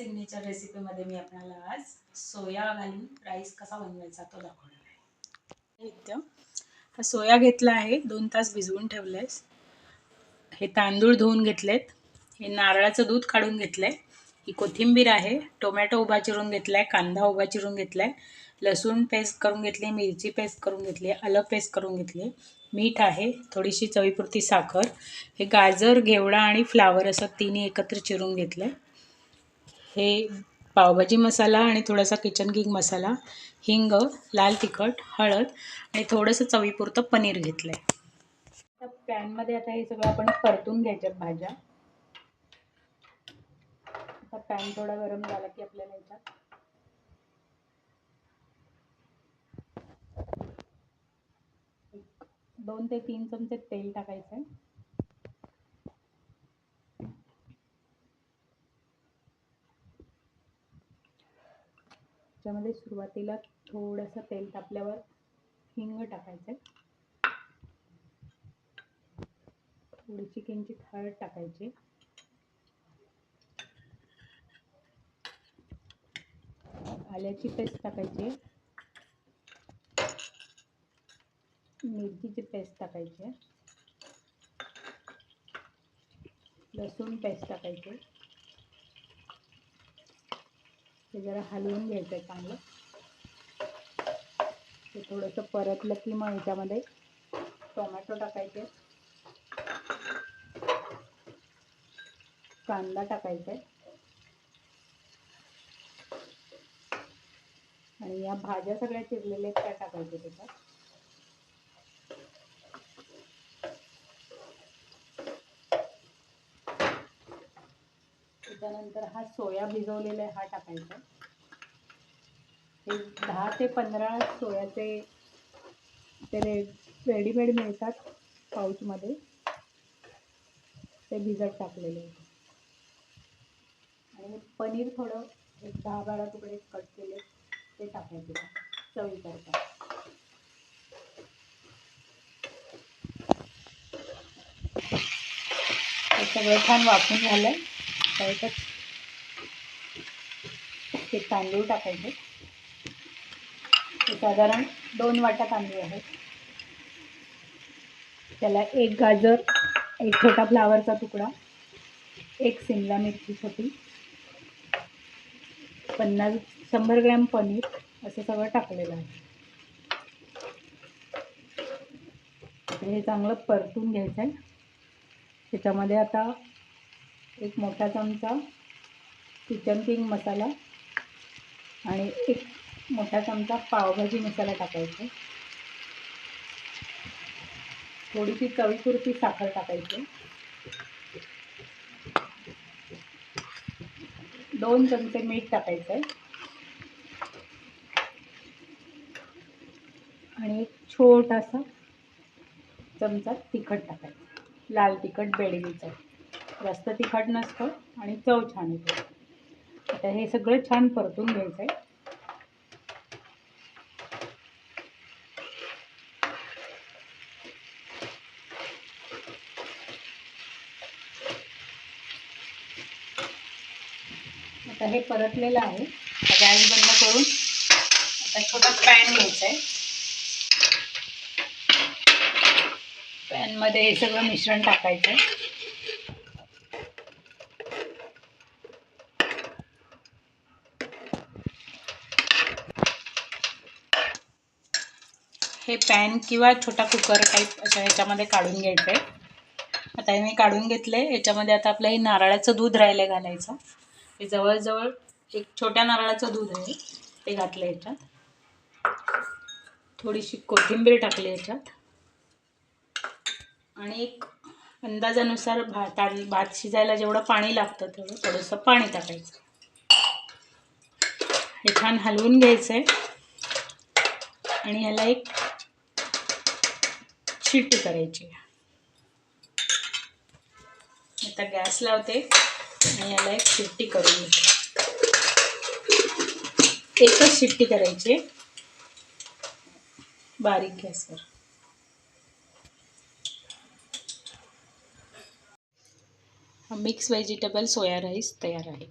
Signature रेसिपीमध्ये मी आपल्याला आज सोया घालून राईस कसा बनवायचा तो दाखवणार आहे. इथं सोया घेतला आहे, 2 तास भिजवून ठेवलेस. हे तांदूळ धुवून घेतलेत. हे नारळाचं दूध काढून घेतलंय. ही कोथिंबीर आहे, टोमॅटो उभा चिरून घेतलाय, कांदा उभा चिरून घेतलाय, लसूण पेस्ट करून घेतली, मिरची पेस्ट करून घेतली, आलं पेस्ट करून घेतली, मीठ आहे, थोडीशी चवीपुरती साखर. हे गाजर, घेवडा आणि फ्लावर असं तिन्ही एकत्र चिरून घेतलंय. हे पावभाजी मसाला आणि थोडासा किचन किंग मसाला, हिंग, लाल तिखट, हळद आणि थोडंसं चवीपुरतं पनीर घेतलं आहे. आता पॅनमध्ये आता हे सगळं आपण परतून घ्यायच्या भाज्या. आता पॅन थोडा गरम झाला की आपल्याला याच्यात 2 ते 3 चमचे तेल टाकायचं आहे. त्याच्यामध्ये सुरुवातीला थोडंसं तेल तापल्यावर हिंग टाकायचं आहे, थोडीशी किंचित हळद टाकायची, आल्याची पेस्ट टाकायची, मिरचीची पेस्ट टाकायची, लसूण पेस्ट टाकायची. ते जरा हलवून घ्यायचं आहे चांगलं. ते थोडंसं परतलं की मग ह्याच्यामध्ये टोमॅटो टाकायचे, कांदा टाकायचा आहे आणि या भाज्या सगळ्या चिरलेल्या त्या टाकायच्या त्याच्यात. त्यानंतर हा सोया भिजवलेला आहे हा टाकायचा. हे 10 ते 15 सोयाचे ते रेडीमेड मिळतात पाऊचमध्ये, ते भिजत टाकलेले आहे. आणि पनीर थोडं एक 10-12 तुकडे कट केले ते टाकायचे चवीकरता. हे सगळं छान वाफून झालंय. त्याच्यात ते तांदूळ टाकायचे. ते साधारण 2 वाट्या तांदूळ आहेत. त्याला 1 गाजर, 1 छोटा फ्लावरचा तुकडा, 1 शिमला मिरची छोटी, 100 ग्रॅम पनीर असं सगळं टाकलेलं आहे. हे चांगलं परतून घ्यायचं आहे. त्याच्यामध्ये आता 1 मोठा चमचा किचन किंग मसाला आणि 1 मोठा चमचा पावभाजी मसाला टाकायचा. थोडीशी चवीपुरती साखर टाकायची, 2 चमचे मीठ टाकायचं आहे आणि 1 छोटासा चमचा तिखट टाकायचं, लाल तिखट बेडगीचं. जास्त तिखट नसतं आणि चव छान येते. आता हे सगळं छान परतून घ्यायचं आहे. आता हे परतलेलं आहे. गॅस बंद करून आता छोटा पॅन घ्यायचा आहे. पॅनमध्ये हे सगळं मिश्रण टाकायचं आहे. हे पॅन किंवा छोटा कुकर टाईप अशा ह्याच्यामध्ये काढून घ्यायचं आहे. आता हे मी काढून घेतलं आहे. याच्यामध्ये आता आपलं हे नारळाचं दूध राहिलं घालायचं. हे जवळजवळ 1 छोट्या नारळाचं दूध आहे ते घातलं याच्यात. थोडीशी कोथिंबीर टाकली याच्यात आणि 1 अंदाजानुसार भात शिजायला जेवढं पाणी लागतं तेवढं थोडंसं पाणी टाकायचं. हे छान हलवून घ्यायचं आहे आणि ह्याला 1 शिट्टी करायची. आता गॅस लावते आणि याला 1 शिट्टी करून घेते. 1च शिट्टी करायची बारीक गॅसवर. मिक्स व्हेजिटेबल सोया राईस तयार आहे.